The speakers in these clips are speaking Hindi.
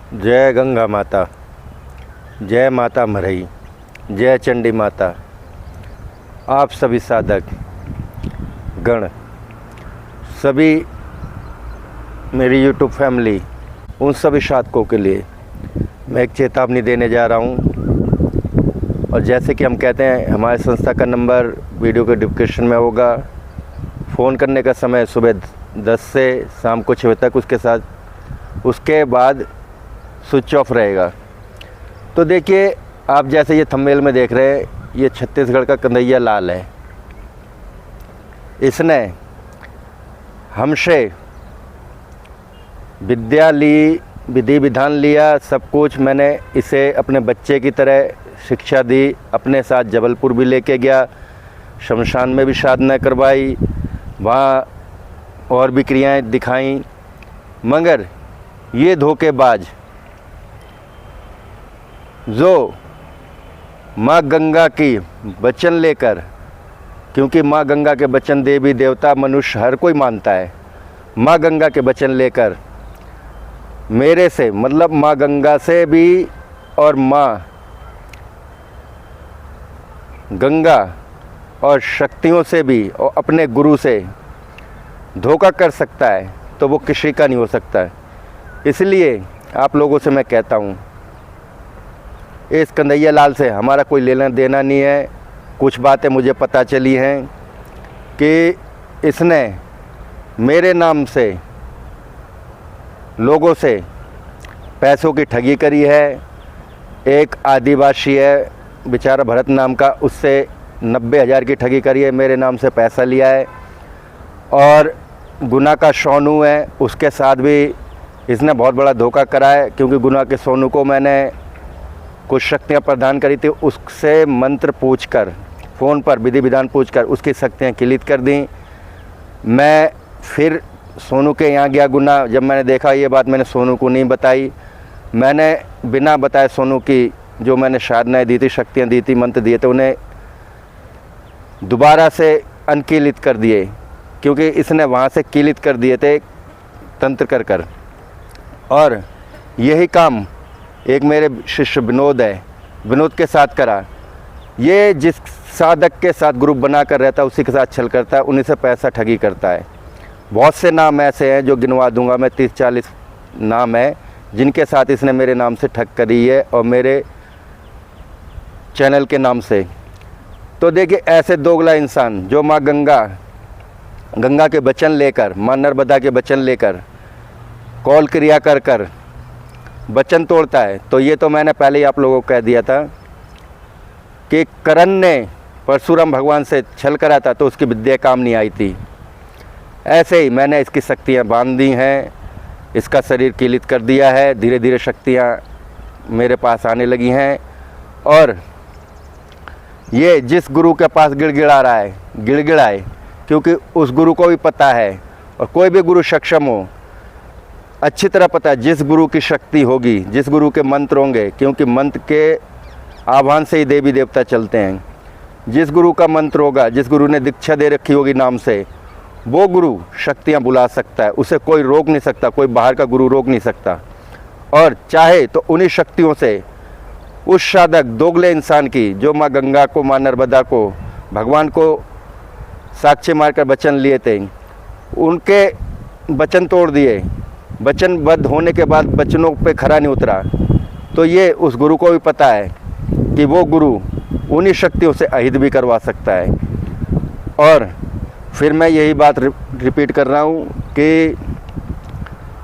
जय गंगा माता, जय माता मरई, जय चंडी माता। आप सभी साधक गण, सभी मेरी यूट्यूब फैमिली, उन सभी साधकों के लिए मैं एक चेतावनी देने जा रहा हूं। और जैसे कि हम कहते हैं, हमारे संस्था का नंबर वीडियो के डिस्क्रिप्शन में होगा। फ़ोन करने का समय सुबह 10 से शाम को 6 बजे तक, उसके बाद स्विच ऑफ रहेगा। तो देखिए, आप जैसे ये थंबनेल में देख रहे हैं, ये छत्तीसगढ़ का कन्हैया लाल है। इसने हमसे विद्या ली, विधि विधान लिया, सब कुछ। मैंने इसे अपने बच्चे की तरह शिक्षा दी, अपने साथ जबलपुर भी लेके गया, शमशान में भी साधना करवाई, वहाँ और भी क्रियाएं दिखाई। मगर ये धोखेबाज जो माँ गंगा की वचन लेकर, क्योंकि माँ गंगा के वचन देवी देवता मनुष्य हर कोई मानता है, माँ गंगा के वचन लेकर मेरे से, मतलब माँ गंगा से भी और माँ गंगा और शक्तियों से भी और अपने गुरु से धोखा कर सकता है, तो वो किसी का नहीं हो सकता है। इसलिए आप लोगों से मैं कहता हूँ, इस कन्हैया लाल से हमारा कोई लेना देना नहीं है। कुछ बातें मुझे पता चली हैं कि इसने मेरे नाम से लोगों से पैसों की ठगी करी है। एक आदिवासी है बेचारा भरत नाम का, उससे 90,000 की ठगी करी है, मेरे नाम से पैसा लिया है। और गुना का सोनू है, उसके साथ भी इसने बहुत बड़ा धोखा करा है, क्योंकि गुना के सोनू को मैंने कुछ शक्तियाँ प्रदान करी थी। उससे मंत्र पूछकर, फ़ोन पर विधि विधान पूछकर उसकी शक्तियाँ क्लियर कर दी। मैं फिर सोनू के यहाँ गया गुना। जब मैंने देखा ये बात, मैंने सोनू को नहीं बताई। मैंने बिना बताए सोनू की जो मैंने साधनाएँ दी थी, शक्तियाँ दी थी, मंत्र दिए थे, उन्हें दोबारा से अनकीलित कर दिए, क्योंकि इसने वहाँ से कीलित कर दिए थे तंत्र कर। और यही काम एक मेरे शिष्य विनोद है, विनोद के साथ करा। ये जिस साधक के साथ ग्रुप बना कर रहता है, उसी के साथ छल करता है, उन्हीं से पैसा ठगी करता है। बहुत से नाम ऐसे हैं जो गिनवा दूंगा मैं, 30-40 नाम है जिनके साथ इसने मेरे नाम से ठग करी है और मेरे चैनल के नाम से। तो देखिए, ऐसे दोगला इंसान जो माँ गंगा के वचन लेकर, माँ नर्मदा के वचन लेकर कॉल क्रिया कर वचन तोड़ता है। तो ये तो मैंने पहले ही आप लोगों को कह दिया था कि करण ने परशुराम भगवान से छल करा था, तो उसकी विद्या काम नहीं आई थी। ऐसे ही मैंने इसकी शक्तियाँ बांध दी हैं, इसका शरीर कीलित कर दिया है। धीरे धीरे शक्तियाँ मेरे पास आने लगी हैं। और ये जिस गुरु के पास गिड़गिड़ाए, क्योंकि उस गुरु को भी पता है, और कोई भी गुरु सक्षम हो, अच्छी तरह पता है जिस गुरु की शक्ति होगी, जिस गुरु के मंत्र होंगे, क्योंकि मंत्र के आह्वान से ही देवी देवता चलते हैं। जिस गुरु का मंत्र होगा, जिस गुरु ने दीक्षा दे रखी होगी नाम से, वो गुरु शक्तियाँ बुला सकता है, उसे कोई रोक नहीं सकता, कोई बाहर का गुरु रोक नहीं सकता। और चाहे तो उन्हीं शक्तियों से उस साधक दोगले इंसान की, जो माँ गंगा को, माँ नर्मदा को, भगवान को साक्षी मारकर वचन लिए थे, उनके वचन तोड़ दिए। वचनबद्ध होने के बाद वचनों पे खरा नहीं उतरा, तो ये उस गुरु को भी पता है कि वो गुरु उन्हीं शक्तियों से अहित भी करवा सकता है। और फिर मैं यही बात रिपीट कर रहा हूँ कि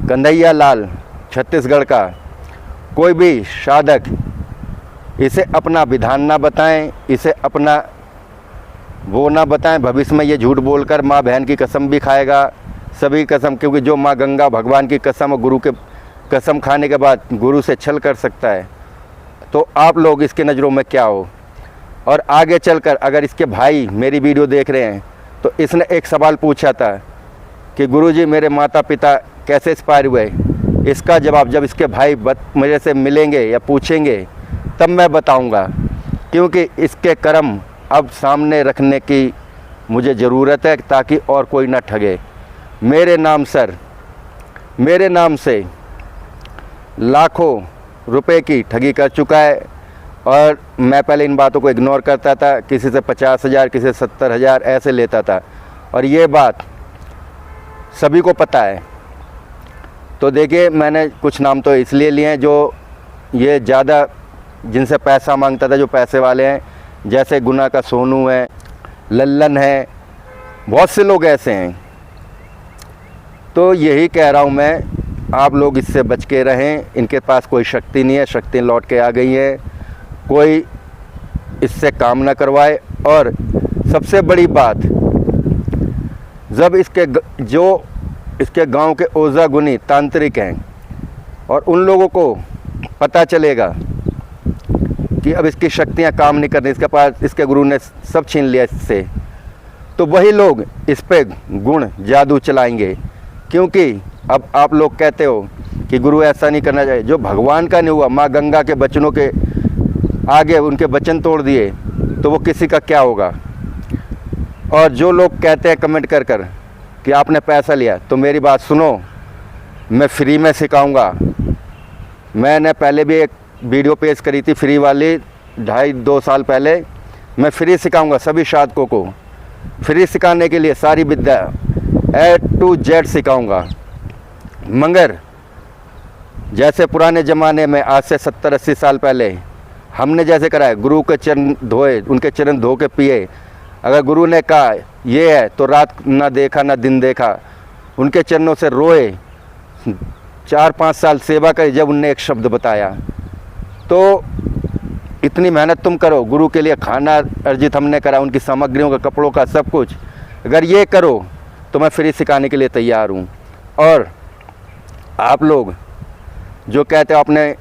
कन्हैया लाल छत्तीसगढ़ का कोई भी साधक इसे अपना विधान ना बताएं, इसे अपना वो ना बताएं। भविष्य में ये झूठ बोलकर माँ बहन की कसम भी खाएगा, सभी कसम, क्योंकि जो माँ गंगा भगवान की कसम और गुरु के कसम खाने के बाद गुरु से छल कर सकता है, तो आप लोग इसके नज़रों में क्या हो। और आगे चलकर अगर इसके भाई मेरी वीडियो देख रहे हैं, तो इसने एक सवाल पूछा था कि गुरुजी मेरे माता पिता कैसे एक्सपायर हुए। इसका जवाब जब इसके भाई मेरे से मिलेंगे या पूछेंगे तब मैं बताऊंगा, क्योंकि इसके कर्म अब सामने रखने की मुझे ज़रूरत है, ताकि और कोई ना ठगे। मेरे नाम से लाखों रुपए की ठगी कर चुका है। और मैं पहले इन बातों को इग्नोर करता था, किसी से 50,000 किसी से 70,000 ऐसे लेता था, और ये बात सभी को पता है। तो देखिए, मैंने कुछ नाम तो इसलिए लिए हैं जो ये ज़्यादा जिनसे पैसा मांगता था, जो पैसे वाले हैं, जैसे गुना का सोनू है, लल्लन है, बहुत से लोग ऐसे हैं। तो यही कह रहा हूँ मैं, आप लोग इससे बच के रहें। इनके पास कोई शक्ति नहीं है, शक्ति लौट के आ गई है। कोई इससे काम ना करवाए। और सबसे बड़ी बात, जब इसके गांव के ओझा गुनी तांत्रिक हैं और उन लोगों को पता चलेगा कि अब इसकी शक्तियां काम नहीं कर रही, इसके पास इसके गुरु ने सब छीन लिया इससे, तो वही लोग इस पे गुण जादू चलाएंगे। क्योंकि अब आप लोग कहते हो कि गुरु ऐसा नहीं करना चाहिए। जो भगवान का नहीं हुआ, माँ गंगा के बचनों के आगे उनके वचन तोड़ दिए, तो वो किसी का क्या होगा। और जो लोग कहते हैं कमेंट कर कर कि आपने पैसा लिया, तो मेरी बात सुनो, मैं फ्री में सिखाऊंगा। मैंने पहले भी एक वीडियो पेश करी थी फ्री वाली, 2.5 साल पहले। मैं फ्री सिखाऊंगा सभी साधकों को, फ्री सिखाने के लिए सारी विद्या A to Z सिखाऊंगा। मगर जैसे पुराने ज़माने में, आज से 70-80 साल पहले हमने जैसे कराया, गुरु के चरण धोए, उनके चरण धो के पिए। अगर गुरु ने कहा ये है, तो रात ना देखा ना दिन देखा, उनके चरणों से रोए, 4-5 साल सेवा करी, जब उनने एक शब्द बताया। तो इतनी मेहनत तुम करो, गुरु के लिए खाना अर्जित हमने करा, उनकी सामग्रियों का, कपड़ों का, सब कुछ। अगर ये करो तो मैं फ्री सिखाने के लिए तैयार हूँ। और आप लोग जो कहते हो आपने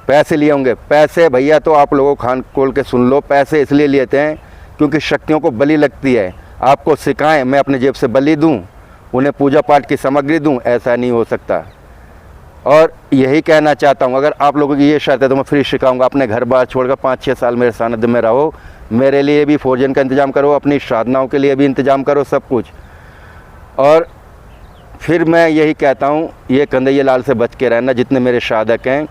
पैसे लिए होंगे, पैसे भैया तो आप लोगों को खान खोल के सुन लो, पैसे इसलिए लेते हैं क्योंकि शक्तियों को बलि लगती है। आपको सिखाएं, मैं अपने जेब से बलि दूं, उन्हें पूजा पाठ की सामग्री दूं, ऐसा नहीं हो सकता। और यही कहना चाहता हूं, अगर आप लोगों की ये शर्त है तो मैं फ्री सिखाऊंगा। अपने घर बार छोड़कर 5-6 साल मेरे सानिध्य में रहो, मेरे लिए भी भोजन का इंतज़ाम करो, अपनी साधनाओं के लिए भी इंतज़ाम करो, सब कुछ। और फिर मैं यही कहता हूँ, ये कन्हैया लाल से बच के रहना, जितने मेरे साधक हैं,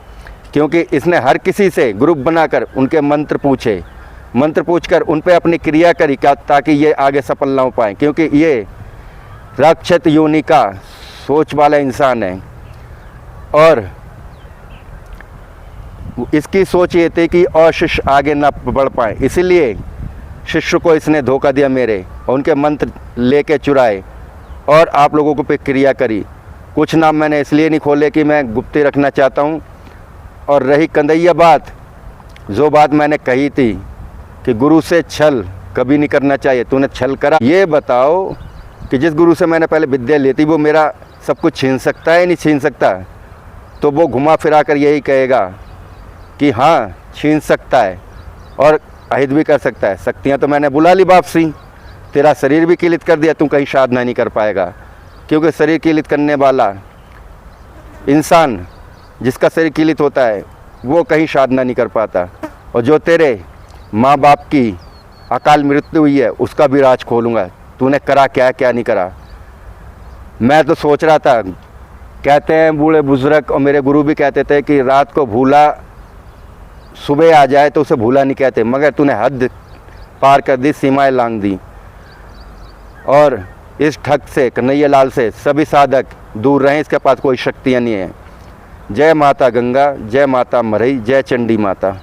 क्योंकि इसने हर किसी से ग्रुप बनाकर उनके मंत्र पूछे, मंत्र पूछकर उन पे अपनी क्रिया करी, क्या ताकि ये आगे सफल ना हो पाए। क्योंकि ये राक्षस योनि का सोच वाला इंसान है और इसकी सोच ये थी कि और शिष्य आगे ना बढ़ पाए, इसीलिए शिष्य को इसने धोखा दिया मेरे, और उनके मंत्र लेके चुराए और आप लोगों को पे क्रिया करी। कुछ नाम मैंने इसलिए नहीं खोले कि मैं गुप्ती रखना चाहता हूँ। और रही कन्हैया बात, जो बात मैंने कही थी कि गुरु से छल कभी नहीं करना चाहिए, तूने छल करा। ये बताओ कि जिस गुरु से मैंने पहले विद्या ली थी, वो मेरा सब कुछ छीन सकता है, नहीं छीन सकता? तो वो घुमा फिरा कर यही कहेगा कि हाँ छीन सकता है और अहित भी कर सकता है। शक्तियाँ तो मैंने बुला ली वापसी, तेरा शरीर भी किलित कर दिया, तू कहीं साधना नहीं कर पाएगा। क्योंकि शरीर किलित करने वाला इंसान, जिसका शरीर किलित होता है, वो कहीं साधना नहीं कर पाता। और जो तेरे माँ बाप की अकाल मृत्यु हुई है, उसका भी राज खोलूँगा, तूने करा क्या क्या नहीं करा। मैं तो सोच रहा था, कहते हैं बूढ़े बुजुर्ग और मेरे गुरु भी कहते थे कि रात को भूला सुबह आ जाए तो उसे भूला नहीं कहते, मगर तूने हद पार कर दी, सीमाएं लांघ दी। और इस ठग से, कन्हैया लाल से सभी साधक दूर रहें, इसके पास कोई शक्तियाँ नहीं है। जय माता गंगा, जय माता मरई, जय चंडी माता।